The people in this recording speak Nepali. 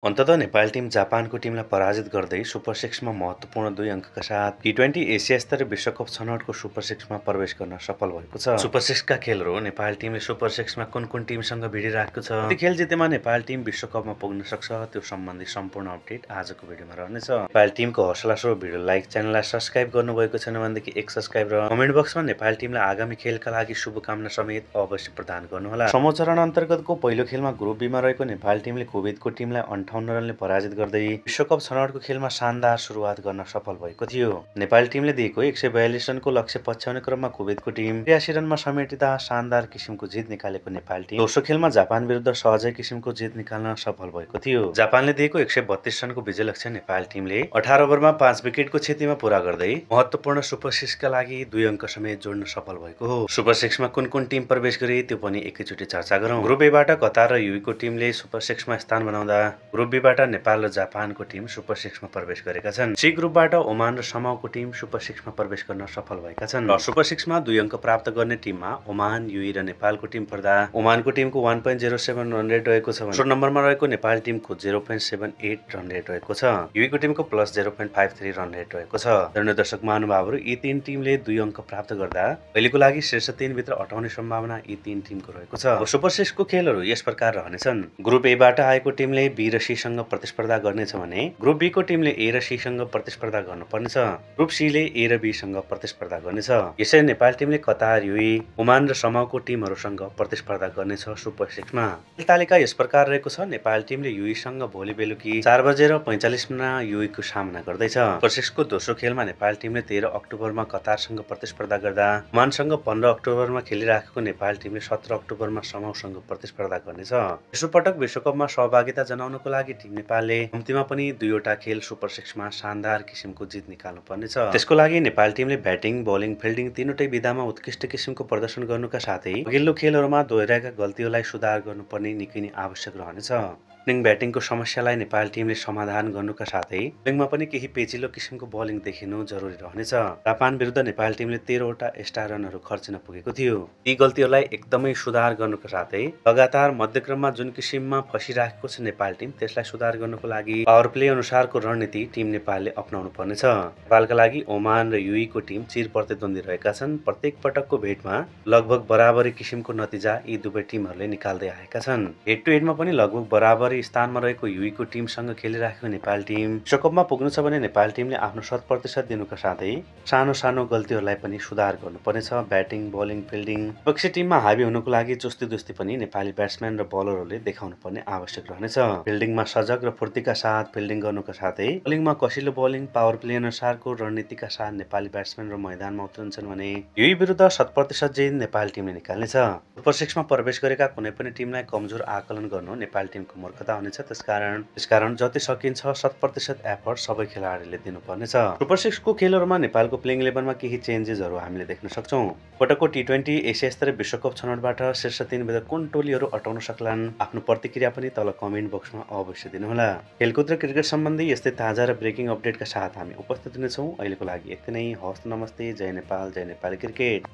अन्ततः नेपाल टिम जापानको टिमलाई पराजित गर्दै सुपर सिक्समा महत्त्वपूर्ण 2 अङ्कका साथ टी20 एसिया स्तरीय विश्वकप छनौटको सुपर सिक्समा प्रवेश गर्न सफल भएको छ। सुपर सिक्सका खेलहरू नेपाल टिमले सुपर सिक्समा कुन टिमसँग भिडिराखेको छ, ती खेल जितेमा नेपाल टिम विश्वकपमा पुग्न सक्छ, त्यो सम्बन्धी सम्पूर्ण अपडेट आजको भिडियोमा रहनेछ। नेपाल टिमको हौसलास्वरूप भिडियो लाइक, च्यानललाई सब्स्क्राइब गर्नुभएको छैन भनेदेखि एक सब्स्क्राइब र कमेन्ट बक्समा नेपाल टिमलाई आगामी खेलका लागि शुभकामना समेत अवश्य प्रदान गर्नुहोला। समूह चरण अन्तर्गतको पहिलो खेलमा ग्रुप बीमा रहेको नेपाल टिमले कुवेतको टिमलाई 58 रनले पराजित गर्दै विश्वकप छनौटको खेलमा शानदार सुरुवात गर्न सफल भएको थियो। नेपाल टिमले दिएको 142 रनको लक्ष्य पछ्याउने क्रममा कुवेतको टिम 83 रनमा समेटिँदा शानदार किसिमको जित निकालेको नेपाल टिम दोस्रो खेलमा जापान विरुद्ध सहजै किसिमको जित निकाल्न सफल भएको थियो। जापानले दिएको 132 रनको विजय लक्ष्य नेपाल टिमले 18 ओभरमा 5 विकेटको क्षतिमा पूरा गर्दै महत्त्वपूर्ण सुपर सिक्सका लागि 2 अङ्क समेत जोड्न सफल भएको हो। सुपर सिक्समा कुन टिम प्रवेश गरे त्यो पनि एकैचोटि चर्चा गरौँ। ग्रुप एबाट कतार र युएको टिमले सुपर सिक्समा स्थान बनाउँदा ग्रुप बीबाट नेपाल र जापानको टिम सुपर सिक्समा प्रवेश गरेका छन्। सी ग्रुपबाट ओमान र समाउको टिम सुपर सिक्समा प्रवेश गर्न सफल भएका छन्। र सुपर सिक्समा 2 अङ्क प्राप्त गर्ने टिममा ओमान, युई र नेपालको टिम पर्दा ओमानको टिमको 1.07 रन रेट रहेको छ भने दोस्रो नम्बरमा रहेको नेपाल टिमको 0.78 रन रेट रहेको छ। युईको टिमको प्लस 0.53 रन रेट रहेको छ। हेर्नु दर्शक महानुभावहरू, यी 3 टिमले 2 अङ्क प्राप्त गर्दा अहिलेको लागि शीर्ष 3 भित्र अटाउने सम्भावना यी 3 टिमको रहेको छ। सुपर सिक्सको खेलहरू यस प्रकार रहनेछन्। ग्रुप एबाट आएको टिमले बी र सी सँग प्रतिस्पर्धा गर्नेछ भने ग्रुप बी को टिमले ए र सी सँग प्रतिस्पर्धा गर्नुपर्नेछ। ग्रुप सी ले ए र बी सँग प्रतिस्पर्धा गर्नेछ। यसै नेपाल टिमले कतार, युई, ओमान र समाउको टिमहरूसँग प्रतिस्पर्धा गर्नेछ सुपर सिक्समा। तालिका यस प्रकार रहेको छ। नेपाल टिमले युई सँग भोलि बेलुकी 4:45 युईको सामना गर्दैछ। सुपर सिक्सको दोस्रो खेलमा नेपाल टिमले 13 अक्टोबरमा कतारसँग प्रतिस्पर्धा गर्दा ओमानसँग 15 अक्टोबरमा खेलिराखेको नेपाल टिमले 17 अक्टोबरमा समाउसँग प्रतिस्पर्धा गर्नेछ। यसो पटक विश्वकपमा सहभागिता जनाउनको लागि टिम नेपालले कम्तीमा पनि 2वटा खेल सुपर सिक्समा शानदार किसिमको जित निकाल्नु पर्नेछ। त्यसको लागि नेपाल टिमले ब्याटिङ, बलिङ, फिल्डिङ तीनवटै विधामा उत्कृष्ट किसिमको प्रदर्शन गर्नुका साथै अघिल्लो खेलहरूमा दोहोर्याएका गल्तीहरूलाई सुधार गर्नुपर्ने निकै नै आवश्यक रहनेछ। ब्याटिङको समस्यालाई नेपाल टिमले समाधान गर्नुका साथै बलिङमा पनि केही पेचिलो किसिमको बलिङ देखिनु जरुरी रहनेछ। जापान विरुद्ध नेपाल टिमले 13वटा एक्स्ट्रा रनहरू खर्चिन पुगेको थियो। ती गल्तीहरूलाई एकदमै सुधार गर्नुका साथै लगातार मध्यक्रममा जुन किसिममा फसिराखेको छ नेपाल टिम, त्यसलाई सुधार गर्नुको लागि पावर प्ले अनुसारको रणनीति टिम नेपालले अपनाउनु पर्नेछ। नेपालका लागि ओमान र युईको टिम चिर प्रतिद्वन्दी रहेका छन्। प्रत्येक पटकको भेटमा लगभग बराबरी किसिमको नतिजा यी दुवै टिमहरूले निकाल्दै आएका छन्। हेड टु हेडमा पनि लगभग बराबरी स्थानमा रहेको युईको टिमसँग खेलिराखेको नेपाल टिम विश्वकपमा पुग्नु छ भने नेपाल टिमले आफ्नो 100% दिनुका साथै सानो सानो गल्तीहरूलाई पनि सुधार गर्नुपर्नेछ। ब्याटिङ, बलिङ, फिल्डिङ विपक्षी टिममा हावी हुनुको लागि चुस्ती पनि नेपाली ब्याट्सम्यान र बलरहरूले देखाउनु पर्ने आवश्यक रहनेछ। फिल्डिङमा सजग र फुर्तीका साथ फिल्डिङ गर्नुका साथै बलिङमा कसिलो बलिङ, पावर प्ले अनुसारको रणनीतिका साथ नेपाली ब्याट्सम्यान र मैदानमा उत्रन्छन् भने युई विरुद्ध 100% जित नेपाल टिमले निकाल्नेछ। सुपर सिक्समा प्रवेश गरेका कुनै पनि टिमलाई कमजोर आकलन गर्नु नेपाल टिमको मूर्खता हुनेछ। त्यसकारण जति सकिन्छ 100% एफर्ट सबै खेलाडीले दिनुपर्नेछ। सुपर सिक्सको खेलहरूमा नेपालको प्लेइङ 11मा केही चेन्जेसहरू हामीले देख्न सक्छौँ। पटकको टी20 एसिया स्तरीय विश्वकप छनौटबाट शीर्ष 3 भित्र कुन टोलीहरू अटाउन सक्लान्, आफ्नो प्रतिक्रिया पनि तल कमेन्ट बक्समा अवश्य दिनुहोला। खेलकुद र क्रिकेट सम्बन्धी यस्तै ताजा र ब्रेकिङ अपडेटका साथ हामी उपस्थित हुनेछौँ। अहिलेको लागि यति नै। हवस्, नमस्ते, जय नेपाल, जय नेपाली क्रिकेट।